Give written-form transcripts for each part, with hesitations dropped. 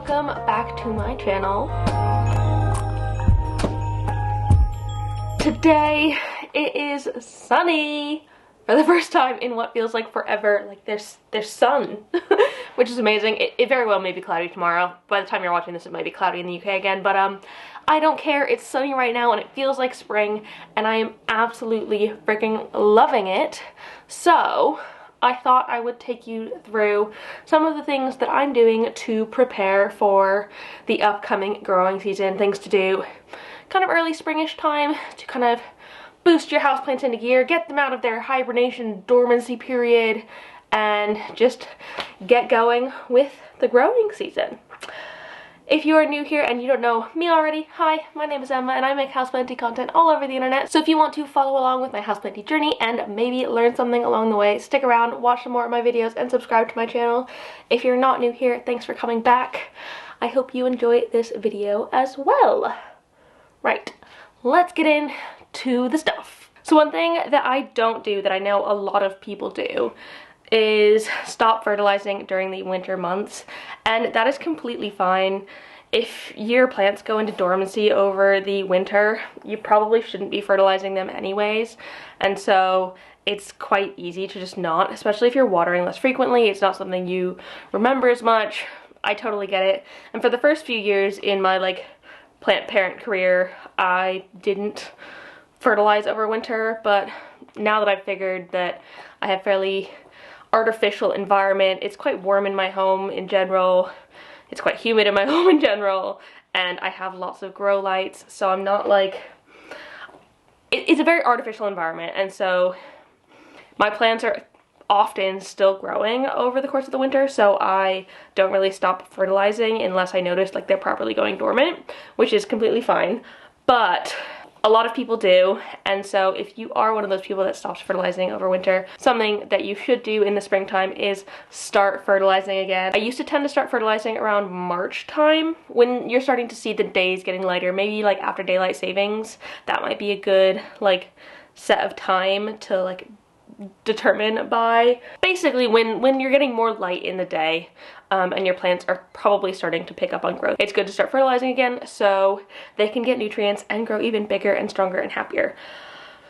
welcome back to my channel. Today it is sunny for the first time in what feels like forever. Like there's sun, which is amazing. It very well may be cloudy tomorrow. By the time you're watching this, it might be cloudy in the UK again, but I don't care. It's sunny right now and it feels like spring and I am absolutely freaking loving it. So I thought I would take you through some of the things that I'm doing to prepare for the upcoming growing season, things to do kind of early springish time to kind of boost your houseplants into gear, get them out of their hibernation dormancy period, and just get going with the growing season. If you are new here and you don't know me already, hi, my name is Emma and I make houseplanting content all over the internet. So if you want to follow along with my houseplanting journey and maybe learn something along the way, stick around, watch some more of my videos, and subscribe to my channel. If you're not new here, thanks for coming back. I hope you enjoy this video as well. Right, let's get into the stuff. So one thing that I don't do that I know a lot of people do is stop fertilizing during the winter months, and that is completely fine. If your plants go into dormancy over the winter, you probably shouldn't be fertilizing them anyways, and so it's quite easy to just not, especially if you're watering less frequently. It's not something you remember as much. I totally get it. And for the first few years in my plant parent career, I didn't fertilize over winter, but now that I've figured that I have fairly artificial environment, it's quite warm in my home in general, it's quite humid in my home in general, and I have lots of grow lights, so I'm not it's a very artificial environment, and so my plants are often still growing over the course of the winter, so I don't really stop fertilizing unless I notice they're properly going dormant, which is completely fine. But a lot of people do, and so if you are one of those people that stops fertilizing over winter, something that you should do in the springtime is start fertilizing again. I used to tend to start fertilizing around March time when you're starting to see the days getting lighter, maybe after daylight savings. That might be a good set of time to determine by. Basically when you're getting more light in the day and your plants are probably starting to pick up on growth, it's good to start fertilizing again so they can get nutrients and grow even bigger and stronger and happier.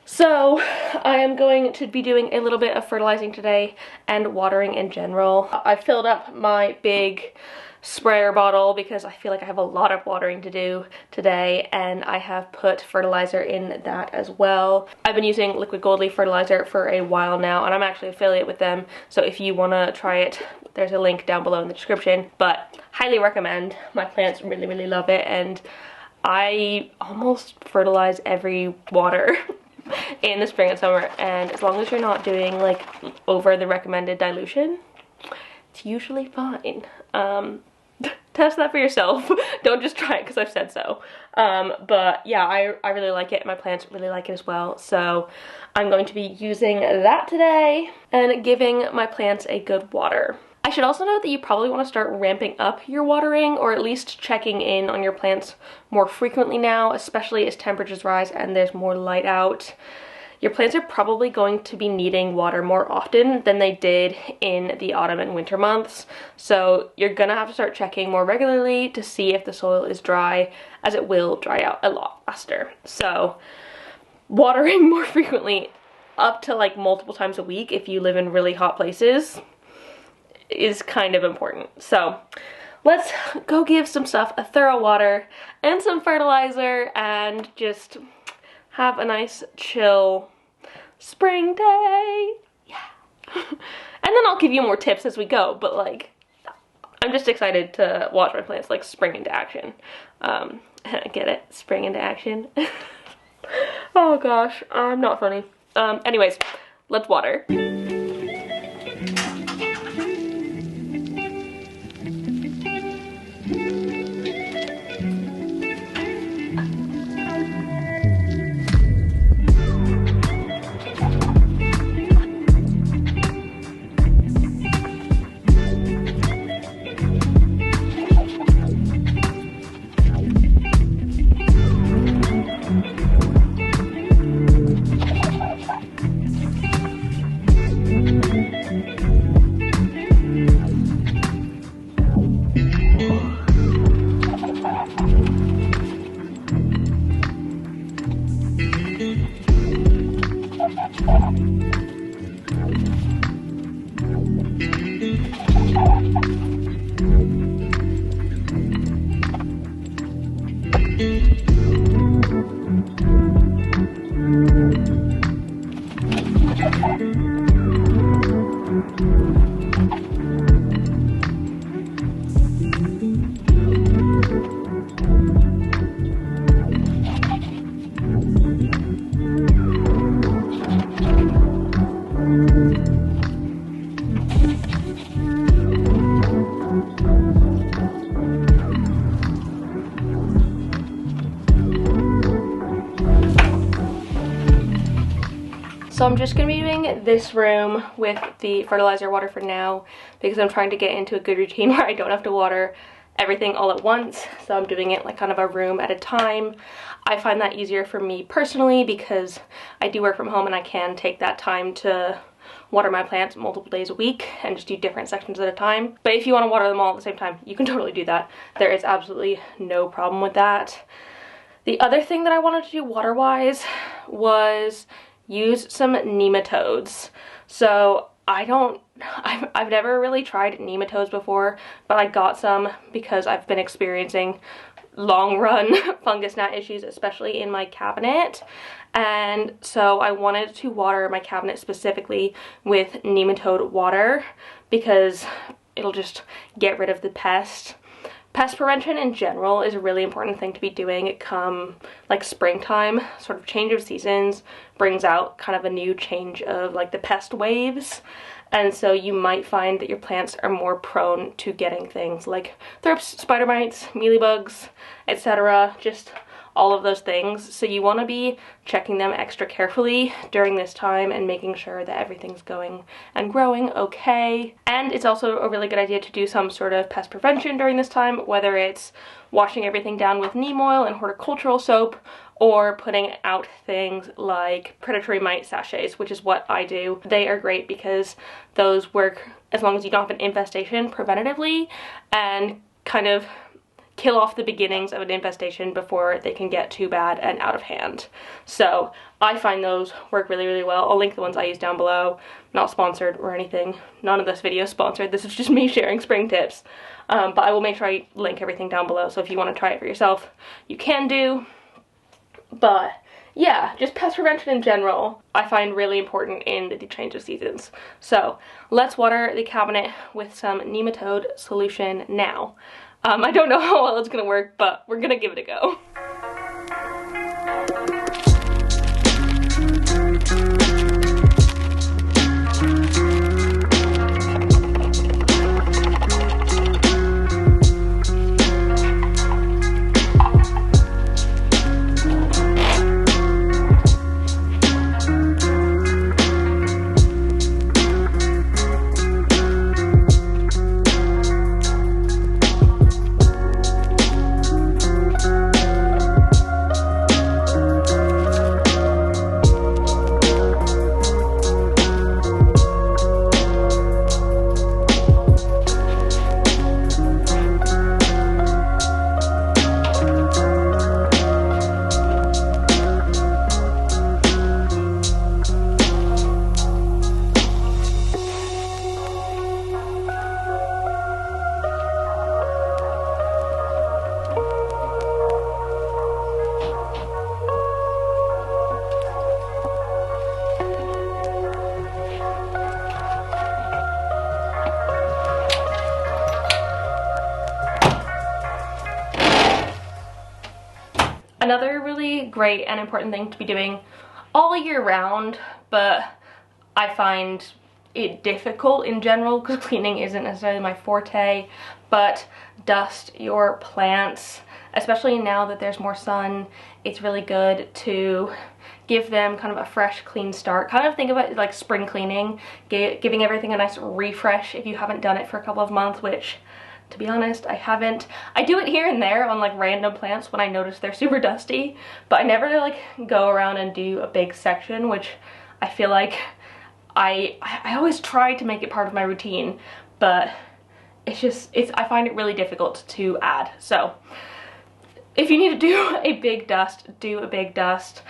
So I am going to be doing a little bit of fertilizing today and watering in general. I filled up my big sprayer bottle because I feel like I have a lot of watering to do today, and I have put fertilizer in that as well. I've been using Liquid Gold Leaf fertilizer for a while now, and I'm actually affiliate with them, so if you want to try it, there's a link down below in the description. But highly recommend. My plants really love it, and I almost fertilize every water in the spring and summer, and as long as you're not doing over the recommended dilution, it's usually fine. Test that for yourself. Don't just try it because I've said so. But yeah, I really like it, and my plants really like it as well. So I'm going to be using that today and giving my plants a good water. I should also note that you probably want to start ramping up your watering, or at least checking in on your plants more frequently now, especially as temperatures rise and there's more light out. Your plants are probably going to be needing water more often than they did in the autumn and winter months. So you're gonna have to start checking more regularly to see if the soil is dry, as it will dry out a lot faster. So watering more frequently, up to multiple times a week if you live in really hot places, is kind of important. So let's go give some stuff a thorough water and some fertilizer and just have a nice chill spring day. Yeah. And then I'll give you more tips as we go, but I'm just excited to watch my plants spring into action. Get it? Spring into action. Oh gosh, I'm not funny. Anyways, let's water. So I'm just going to be doing this room with the fertilizer water for now because I'm trying to get into a good routine where I don't have to water everything all at once. So I'm doing it like kind of a room at a time. I find that easier for me personally because I do work from home and I can take that time to water my plants multiple days a week and just do different sections at a time. But if you want to water them all at the same time, you can totally do that. There is absolutely no problem with that. The other thing that I wanted to do water-wise was use some nematodes. So I've never really tried nematodes before, but I got some because I've been experiencing long run fungus gnat issues, especially in my cabinet. And so I wanted to water my cabinet specifically with nematode water because it'll just get rid of the pest. Pest prevention in general is a really important thing to be doing come like springtime, sort of change of seasons brings out kind of a new change of like the pest waves. And so you might find that your plants are more prone to getting things like thrips, spider mites, mealybugs, etc. Just all of those things. So you want to be checking them extra carefully during this time and making sure that everything's going and growing okay. And it's also a really good idea to do some sort of pest prevention during this time, whether it's washing everything down with neem oil and horticultural soap, or putting out things like predatory mite sachets, which is what I do. They are great because those work as long as you don't have an infestation preventatively and kind of kill off the beginnings of an infestation before they can get too bad and out of hand. So I find those work really, really well. I'll link the ones I use down below. Not sponsored or anything. None of this video is sponsored. This is just me sharing spring tips. But I will make sure I link everything down below. So if you want to try it for yourself, you can do. But yeah, just pest prevention in general, I find really important in the change of seasons. So let's water the cabinet with some nematode solution now. I don't know how well it's gonna work, but we're gonna give it a go. Another really great and important thing to be doing all year round, but I find it difficult in general because cleaning isn't necessarily my forte, but dust your plants, especially now that there's more sun. It's really good to give them kind of a fresh, clean start. Kind of think of it like spring cleaning, giving everything a nice refresh if you haven't done it for a couple of months, which to be honest, I haven't. I do it here and there on like random plants when I notice they're super dusty, but I never like go around and do a big section, which I feel like I always try to make it part of my routine, but I find it really difficult to add. So if you need to do a big dust, do a big dust.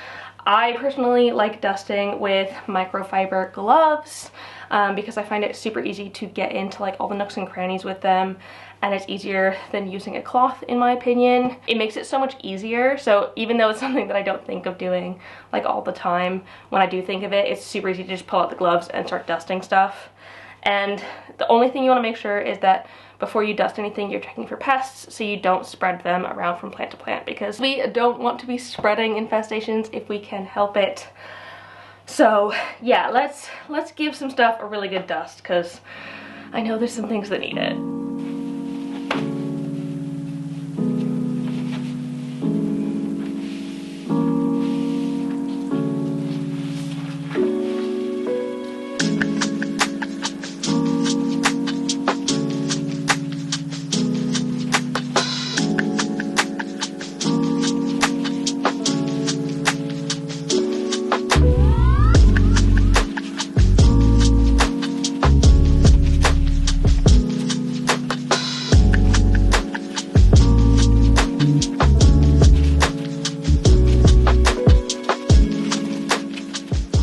I personally like dusting with microfiber gloves because I find it super easy to get into like all the nooks and crannies with them, and it's easier than using a cloth in my opinion. It makes it so much easier, so even though it's something that I don't think of doing like all the time, when I do think of it, it's super easy to just pull out the gloves and start dusting stuff. And the only thing you want to make sure is that before you dust anything, you're checking for pests so you don't spread them around from plant to plant, because we don't want to be spreading infestations if we can help it. So yeah, let's give some stuff a really good dust, because I know there's some things that need it.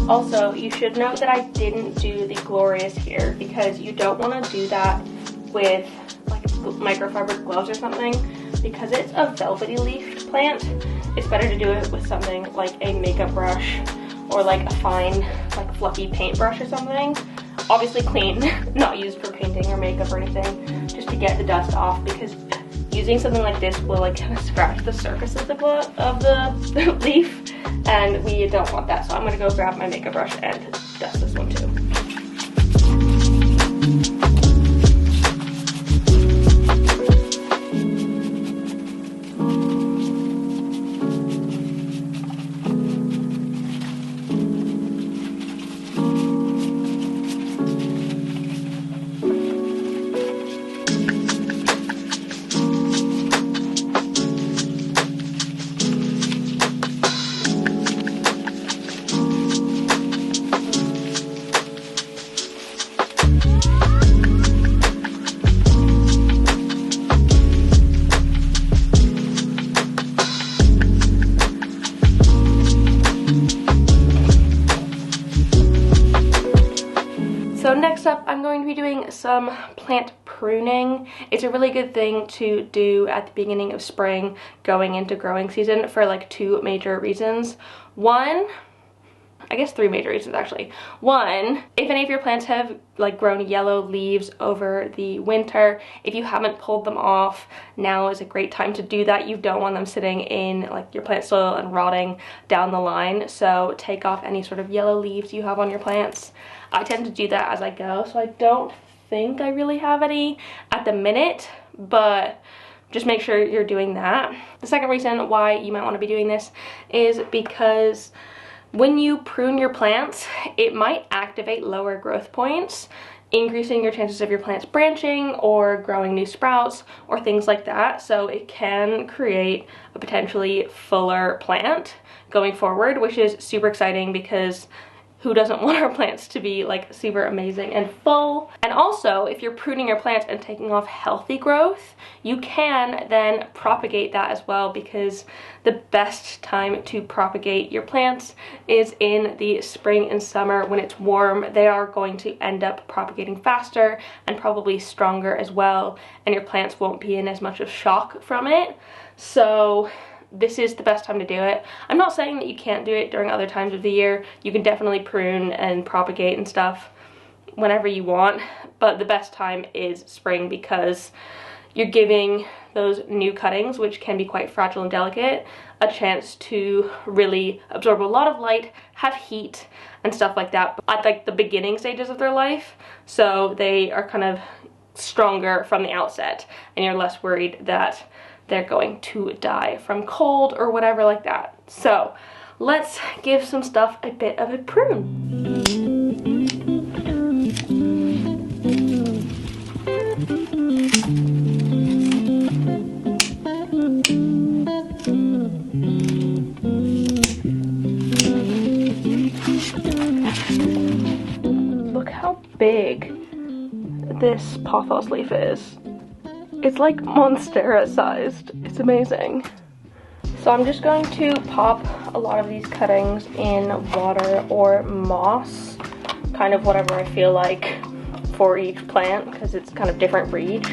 Also, you should note that I didn't do the glorious here, because you don't want to do that with like microfiber gloves or something, because it's a velvety leafed plant. It's better to do it with something like a makeup brush or like a fine like fluffy paintbrush or something. Obviously clean, not used for painting or makeup or anything, just to get the dust off, because using something like this will like kind of scratch the surface of the leaf, and we don't want that. So I'm gonna go grab my makeup brush and dust this one too. So next up, I'm going to be doing some plant pruning. It's a really good thing to do at the beginning of spring going into growing season for like two major reasons. One, I guess three major reasons actually. One, if any of your plants have like grown yellow leaves over the winter, if you haven't pulled them off, now is a great time to do that. You don't want them sitting in like your plant soil and rotting down the line. So take off any sort of yellow leaves you have on your plants. I tend to do that as I go, so I don't think I really have any at the minute, but just make sure you're doing that. The second reason why you might want to be doing this is because when you prune your plants, it might activate lower growth points, increasing your chances of your plants branching or growing new sprouts or things like that. So it can create a potentially fuller plant going forward, which is super exciting, because who doesn't want our plants to be like super amazing and full? And also, if you're pruning your plants and taking off healthy growth, you can then propagate that as well, because the best time to propagate your plants is in the spring and summer when it's warm. They are going to end up propagating faster and probably stronger as well, and your plants won't be in as much of shock from it. So this is the best time to do it. I'm not saying that you can't do it during other times of the year. You can definitely prune and propagate and stuff whenever you want, but the best time is spring, because you're giving those new cuttings, which can be quite fragile and delicate, a chance to really absorb a lot of light, have heat and stuff like that at like the beginning stages of their life, so they are kind of stronger from the outset, and you're less worried that they're going to die from cold or whatever like that. So let's give some stuff a bit of a prune. Look how big this pothos leaf is. It's like Monstera sized. It's amazing. So I'm just going to pop a lot of these cuttings in water or moss, kind of whatever I feel like for each plant, because it's kind of different for each.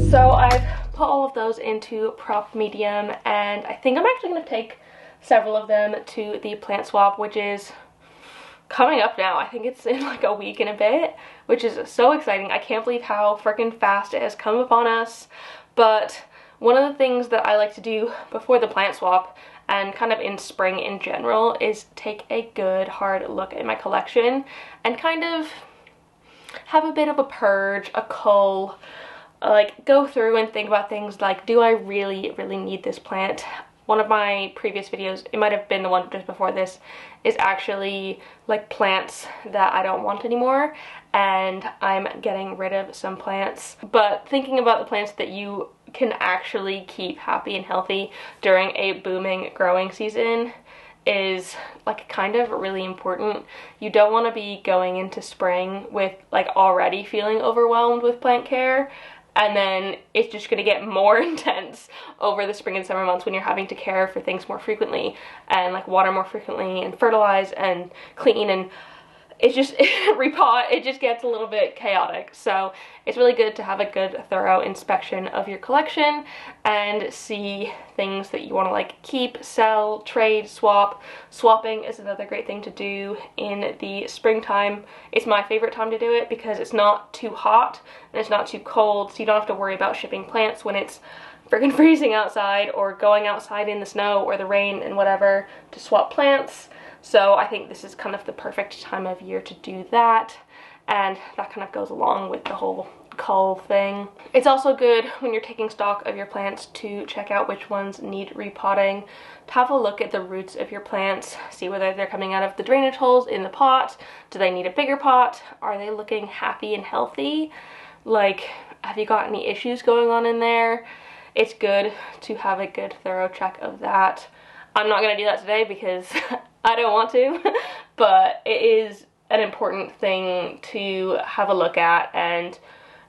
So I've put all of those into prop medium, and I think I'm actually going to take several of them to the plant swap, which is coming up now. I think it's in like a week and a bit, which is so exciting. I can't believe how freaking fast it has come upon us. But one of the things that I like to do before the plant swap, and kind of in spring in general, is take a good hard look at my collection and kind of have a bit of a purge, a cull, like go through and think about things like, do I really need this plant? One of my previous videos, it might have been the one just before this, is actually like plants that I don't want anymore, and I'm getting rid of some plants. But thinking about the plants that you can actually keep happy and healthy during a booming growing season is like kind of really important. You don't want to be going into spring with like already feeling overwhelmed with plant care, and then it's just going to get more intense over the spring and summer months when you're having to care for things more frequently and like water more frequently and fertilize and clean, and it just repot, it just gets a little bit chaotic. So it's really good to have a good thorough inspection of your collection and see things that you want to like keep, sell, trade, swap. Swapping is another great thing to do in the springtime. It's my favorite time to do it because it's not too hot and it's not too cold, so you don't have to worry about shipping plants when it's freaking freezing outside, or going outside in the snow or the rain and whatever to swap plants. So I think this is kind of the perfect time of year to do that, and that kind of goes along with the whole cull thing. It's also good when you're taking stock of your plants to check out which ones need repotting, to have a look at the roots of your plants, see whether they're coming out of the drainage holes in the pot. Do they need a bigger pot? Are they looking happy and healthy? Like, have you got any issues going on in there? It's good to have a good thorough check of that. I'm not going to do that today because I don't want to, but it is an important thing to have a look at and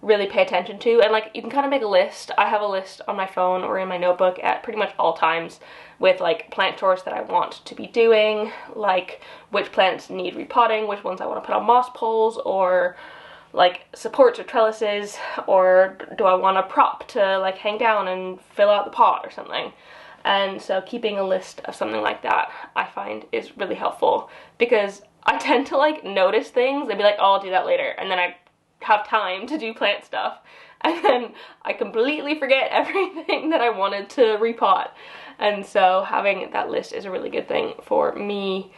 really pay attention to. And like, you can kind of make a list. I have a list on my phone or in my notebook at pretty much all times with like plant chores that I want to be doing, like which plants need repotting, which ones I want to put on moss poles or like supports or trellises, or do I want a prop to like hang down and fill out the pot or something. And so keeping a list of something like that I find is really helpful, because I tend to like notice things and be like, oh, I'll do that later, and then I have time to do plant stuff, and then I completely forget everything that I wanted to repot. And so having that list is a really good thing for me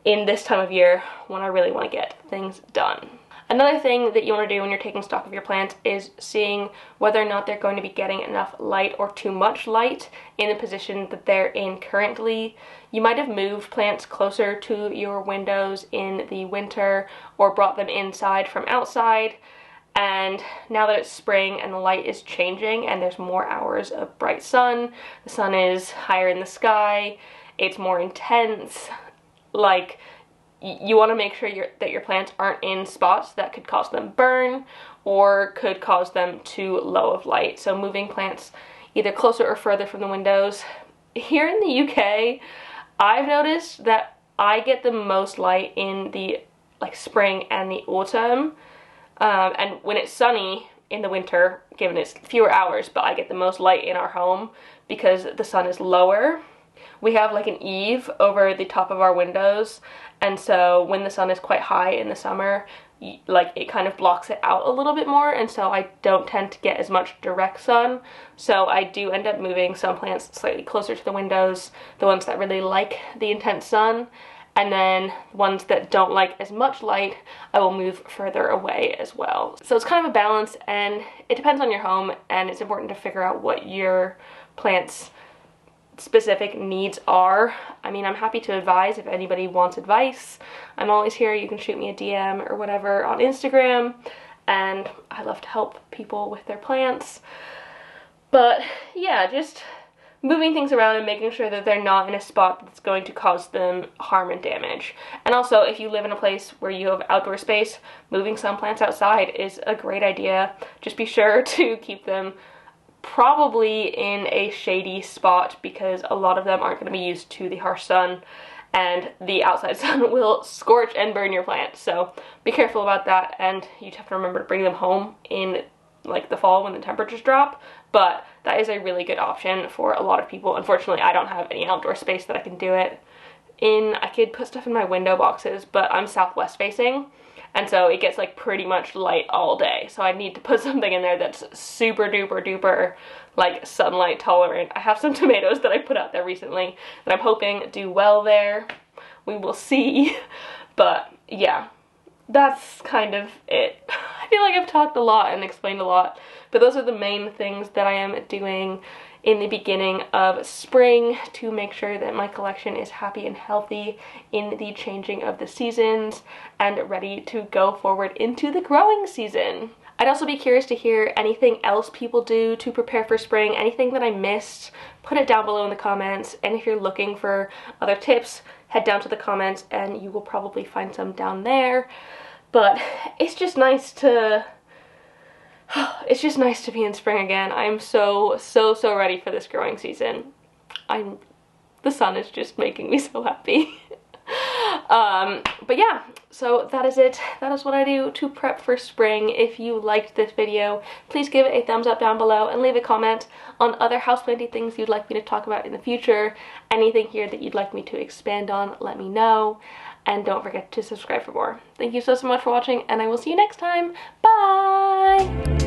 in this time of year when I really want to get things done. Another thing that you want to do when you're taking stock of your plants is seeing whether or not they're going to be getting enough light or too much light in the position that they're in currently. You might have moved plants closer to your windows in the winter or brought them inside from outside, and now that it's spring and the light is changing and there's more hours of bright sun, the sun is higher in the sky, it's more intense, like, you want to make sure that your plants aren't in spots that could cause them burn or could cause them too low of light. So moving plants either closer or further from the windows. Here in the UK, I've noticed that I get the most light in the like spring and the autumn, and when it's sunny in the winter, given it's fewer hours, but I get the most light in our home because the sun is lower. We have like an eave over the top of our windows, and so when the sun is quite high in the summer, like it kind of blocks it out a little bit more, and so I don't tend to get as much direct sun. So I do end up moving some plants slightly closer to the windows, the ones that really like the intense sun, and then ones that don't like as much light, I will move further away as well. So it's kind of a balance, and it depends on your home, and it's important to figure out what your plants' specific needs are. I mean, I'm happy to advise if anybody wants advice. I'm always here. You can shoot me a DM or whatever on Instagram, and I love to help people with their plants. But yeah, just moving things around and making sure that they're not in a spot that's going to cause them harm and damage. And also, if you live in a place where you have outdoor space, moving some plants outside is a great idea. Just be sure to keep them probably in a shady spot, because a lot of them aren't going to be used to the harsh sun, and the outside sun will scorch and burn your plants. So be careful about that, and you have to remember to bring them home in like the fall when the temperatures drop. But that is a really good option for a lot of people. Unfortunately, I don't have any outdoor space that I can do it in. I could put stuff in my window boxes, but I'm southwest facing, and so it gets like pretty much light all day. So I need to put something in there that's super duper duper like sunlight tolerant. I have some tomatoes that I put out there recently that I'm hoping do well there. We will see. But yeah, that's kind of it. I feel like I've talked a lot and explained a lot, but those are the main things that I am doing in the beginning of spring to make sure that my collection is happy and healthy in the changing of the seasons and ready to go forward into the growing season. I'd also be curious to hear anything else people do to prepare for spring, anything that I missed. Put it down below in the comments, and if you're looking for other tips, head down to the comments and you will probably find some down there. But it's just nice to be in spring again. I'm so ready for this growing season. The sun is just making me so happy. But yeah, so that is it. That is what I do to prep for spring. If you liked this video, please give it a thumbs up down below and leave a comment on other houseplanting things you'd like me to talk about in the future. Anything here that you'd like me to expand on, let me know. And don't forget to subscribe for more. Thank you so much for watching, and I will see you next time. Bye!